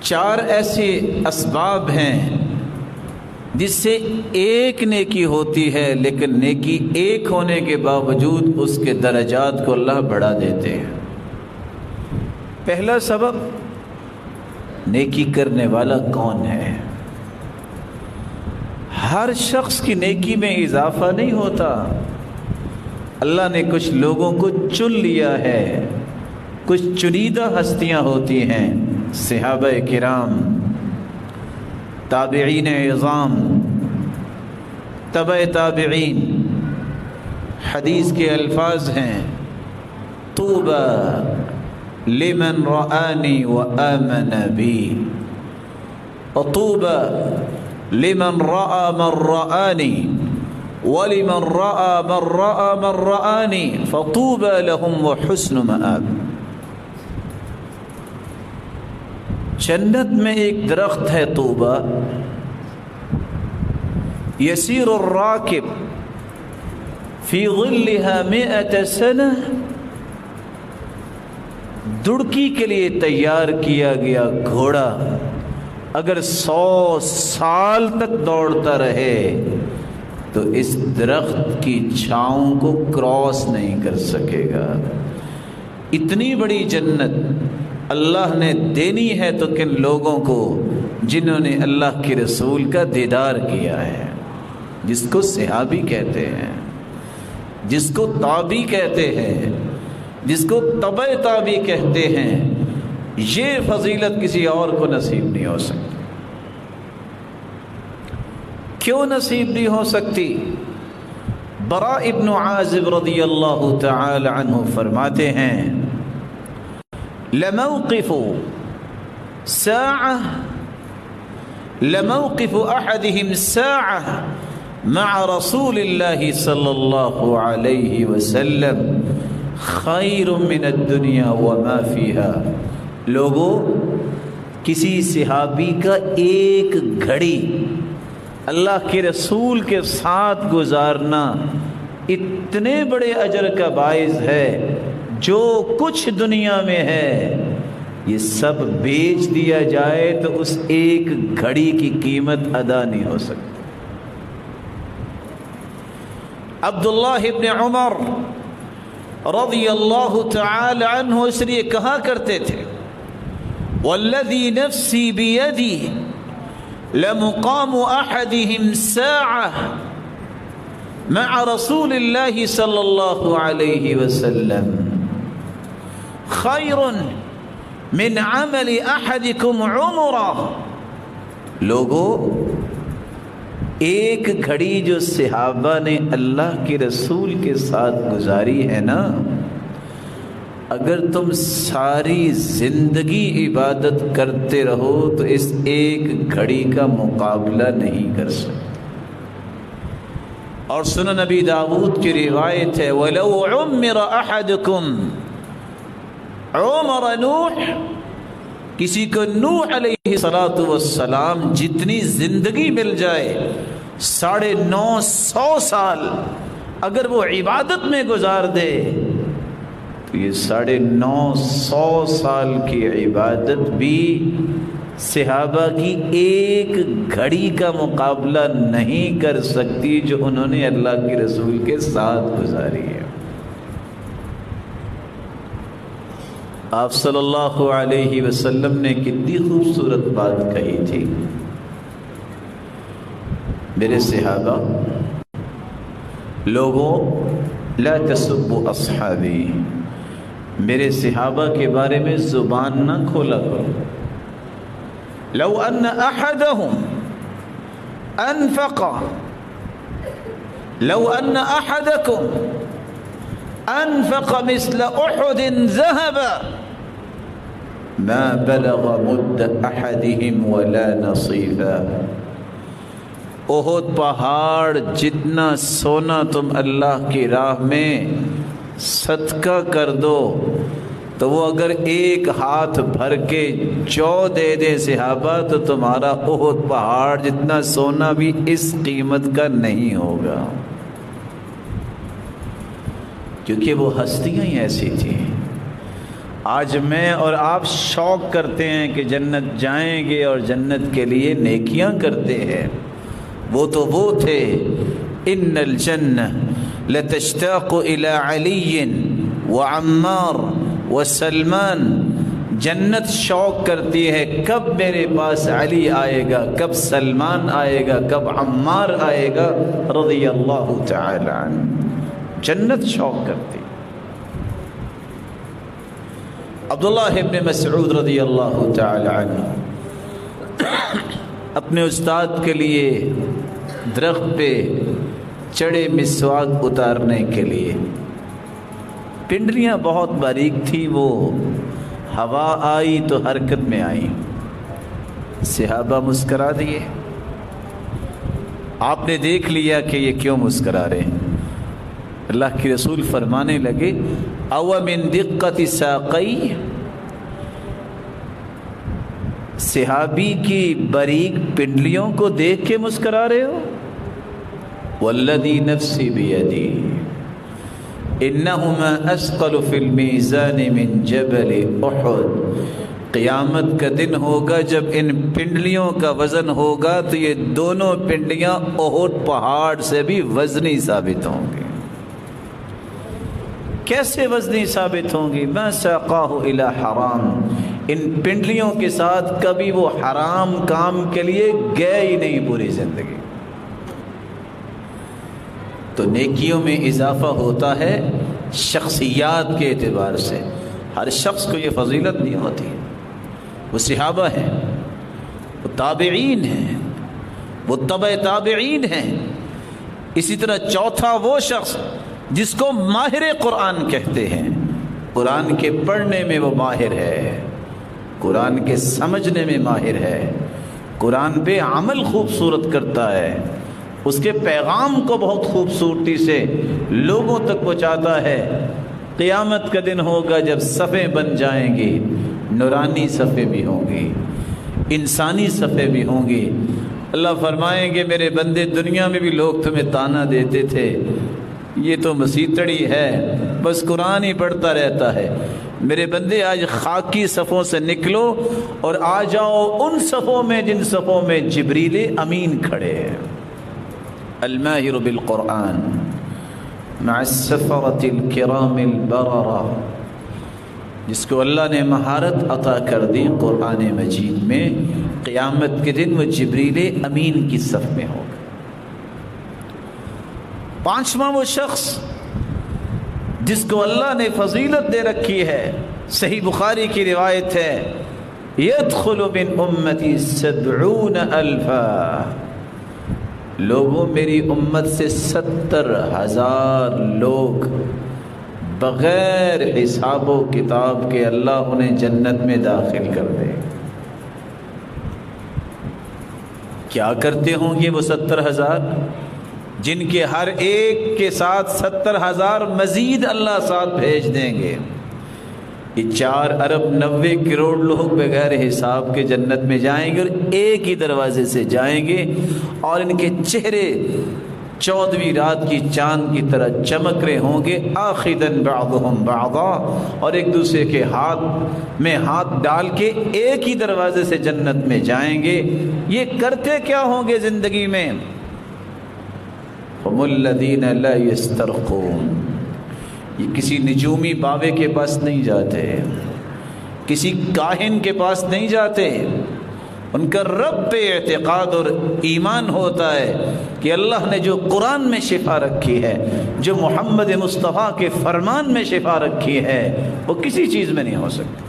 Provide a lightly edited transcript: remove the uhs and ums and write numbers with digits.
4 ایسے اسباب ہیں جس سے ایک نیکی ہوتی ہے، لیکن نیکی ایک ہونے کے باوجود اس کے درجات کو اللہ بڑھا دیتے ہیں۔ پہلا سبب، نیکی کرنے والا کون ہے؟ ہر شخص کی نیکی میں اضافہ نہیں ہوتا۔ اللہ نے کچھ لوگوں کو چن لیا ہے، کچھ چنیدہ ہستیاں ہوتی ہیں، صحابہ کرام، تابعین اعظام، تبع تابعین۔ حدیث کے الفاظ ہیں، طوبی لمن رآنی وآمن بی، وطوبی لمن رأى من رآنی ولمن رأى من رأى من رآنی فطوبی لهم وحسن مآب۔ جنت میں ایک درخت ہے طوبہ، یسیر الراکب فی ظلها 100 سنہ، دڑکی کے لیے تیار کیا گیا گھوڑا اگر 100 سال تک دوڑتا رہے تو اس درخت کی چھاؤں کو کراس نہیں کر سکے گا۔ اتنی بڑی جنت اللہ نے دینی ہے تو کن لوگوں کو؟ جنہوں نے اللہ کے رسول کا دیدار کیا ہے، جس کو صحابی کہتے ہیں، جس کو تابعی کہتے ہیں، جس کو تبع تابعی کہتے ہیں۔ یہ فضیلت کسی اور کو نصیب نہیں ہو سکتی۔ کیوں نصیب نہیں ہو سکتی؟ براء ابن عازب رضی اللہ تعالی عنہ فرماتے ہیں، لموقف احدهم ساعة مع رسول اللہ صلی اللہ علیہ وسلم خیر من الدنیا وما فیها۔ لوگوں، کسی صحابی کا ایک گھڑی اللہ کے رسول کے ساتھ گزارنا اتنے بڑے اجر کا باعث ہے، جو کچھ دنیا میں ہے یہ سب بیچ دیا جائے تو اس ایک گھڑی کی قیمت ادا نہیں ہو سکتی۔ عبداللہ ابن عمر رضی اللہ تعالی عنہ اس لیے کہا کرتے تھے، والذی نفسی بیدی لمقام احدهم ساعة مع رسول اللہ صلی اللہ علیہ وسلم خیر من عمل احدکم عمرہ۔ لوگوں، ایک گھڑی جو صحابہ نے اللہ کے رسول کے ساتھ گزاری ہے نا، اگر تم ساری زندگی عبادت کرتے رہو تو اس ایک گھڑی کا مقابلہ نہیں کر سکتے۔ اور سنن نبی داؤد کی روایت ہے، وَلَوْ عُمِّرَ أَحَدُكُمْ عُمَرَ نوح، کسی کو نوح علیہ السلام جتنی زندگی مل جائے، 950 سال اگر وہ عبادت میں گزار دے تو یہ 950 سال کی عبادت بھی صحابہ کی ایک گھڑی کا مقابلہ نہیں کر سکتی جو انہوں نے اللہ کے رسول کے ساتھ گزاری ہے۔ آپ صلی اللہ علیہ وسلم نے کتنی خوبصورت بات کہی تھی، میرے صحابہ، لوگوں لا تسبوا اصحابی، میرے صحابہ کے بارے میں زبان نہ کھولا کرو۔ لو ان احدهم انفق، لو ان احدكم انفق مثل احد ذهبا ما بلغ مد احدهم ولا نصيفا۔ احد پہاڑ جتنا سونا تم اللہ کی راہ میں صدقہ کر دو تو وہ اگر ایک ہاتھ بھر کے جو دے دے صحابہ تو تمہارا احد پہاڑ جتنا سونا بھی اس قیمت کا نہیں ہوگا، کیونکہ وہ ہستیاں ہی ایسی تھیں۔ آج میں اور آپ شوق کرتے ہیں کہ جنت جائیں گے اور جنت کے لیے نیکیاں کرتے ہیں. وہ تو وہ تھے ان الجنہ لتشتاق الى علی وعمار وسلمان. جنت شوق کرتی ہے کب میرے پاس علی آئے گا، کب سلمان آئے گا، کب عمار آئے گا رضی اللہ تعالی عنہ. جنت شوق کرتی. عبداللہ ابن مسعود رضی اللہ تعالی عنہ اپنے استاد کے لیے درخت پہ چڑھے مسواک اتارنے کے لیے. پنڈلیاں بہت باریک تھی، وہ ہوا آئی تو حرکت میں آئی. صحابہ مسکرا دیے. آپ نے دیکھ لیا کہ یہ کیوں مسکرا رہے ہیں. اللہ کے رسول فرمانے لگے او من دقت ساقی، صحابی کی باریک پنڈلیوں کو دیکھ کے مسکرا رہے ہو. والذی نفسی بیدی انہما اثقل فی المیزان من جبل احد. قیامت کا دن ہوگا جب ان پنڈلیوں کا وزن ہوگا تو یہ دونوں پنڈلیاں احد پہاڑ سے بھی وزنی ثابت ہوں گی. کیسے وزنی ثابت ہوں گی؟ ما ساقاہ الی حرام. ان پنڈلیوں کے ساتھ کبھی وہ حرام کام کے لیے گئے ہی نہیں پوری زندگی. تو نیکیوں میں اضافہ ہوتا ہے شخصیات کے اعتبار سے. ہر شخص کو یہ فضیلت نہیں ہوتی. وہ صحابہ ہیں، وہ تابعین ہیں، وہ تبع تابعین ہیں. اسی طرح چوتھا وہ شخص جس کو ماہر قرآن کہتے ہیں. قرآن کے پڑھنے میں وہ ماہر ہے، قرآن کے سمجھنے میں ماہر ہے، قرآن پہ عمل خوبصورت کرتا ہے، اس کے پیغام کو بہت خوبصورتی سے لوگوں تک پہنچاتا ہے. قیامت کا دن ہوگا جب صفیں بن جائیں گی، نورانی صفیں بھی ہوں گی، انسانی صفیں بھی ہوں گی. اللہ فرمائیں گے میرے بندے دنیا میں بھی لوگ تمہیں تانا دیتے تھے، یہ تو مسیتڑی ہے، بس قرآن ہی پڑھتا رہتا ہے. میرے بندے آج خاکی صفوں سے نکلو اور آ جاؤ ان صفوں میں جن صفوں میں جبریل امین کھڑے ہیں. الماہر بالقرآن مع السفرة الكرام البررہ. جس کو اللہ نے مہارت عطا کر دی قرآن مجید میں، قیامت کے دن وہ جبریل امین کی صف میں ہوگا. پانچواں وہ شخص جس کو اللہ نے فضیلت دے رکھی ہے. صحیح بخاری کی روایت ہے يدخل من امتی 70,000. لوگوں میری امت سے 70,000 لوگ بغیر حساب و کتاب کے اللہ انہیں جنت میں داخل کر دے. کیا کرتے ہوں گے وہ 70,000 جن کے ہر ایک کے ساتھ 70,000 مزید اللہ ساتھ بھیج دیں گے؟ یہ 4 ارب 90 کروڑ لوگ بغیر حساب کے جنت میں جائیں گے اور ایک ہی دروازے سے جائیں گے، اور ان کے چہرے 14ویں رات کی چاند کی طرح چمک رہے ہوں گے. آخذاً بعضهم بعضا، اور ایک دوسرے کے ہاتھ میں ہاتھ ڈال کے ایک ہی دروازے سے جنت میں جائیں گے. یہ کرتے کیا ہوں گے زندگی میں؟ هم الذين لا يسترقون. یہ کسی نجومی باوے کے پاس نہیں جاتے، کسی کاہن کے پاس نہیں جاتے. ان کا رب پہ اعتقاد اور ایمان ہوتا ہے کہ اللہ نے جو قرآن میں شفا رکھی ہے، جو محمد مصطفیٰ کے فرمان میں شفا رکھی ہے، وہ کسی چیز میں نہیں ہو سکتی.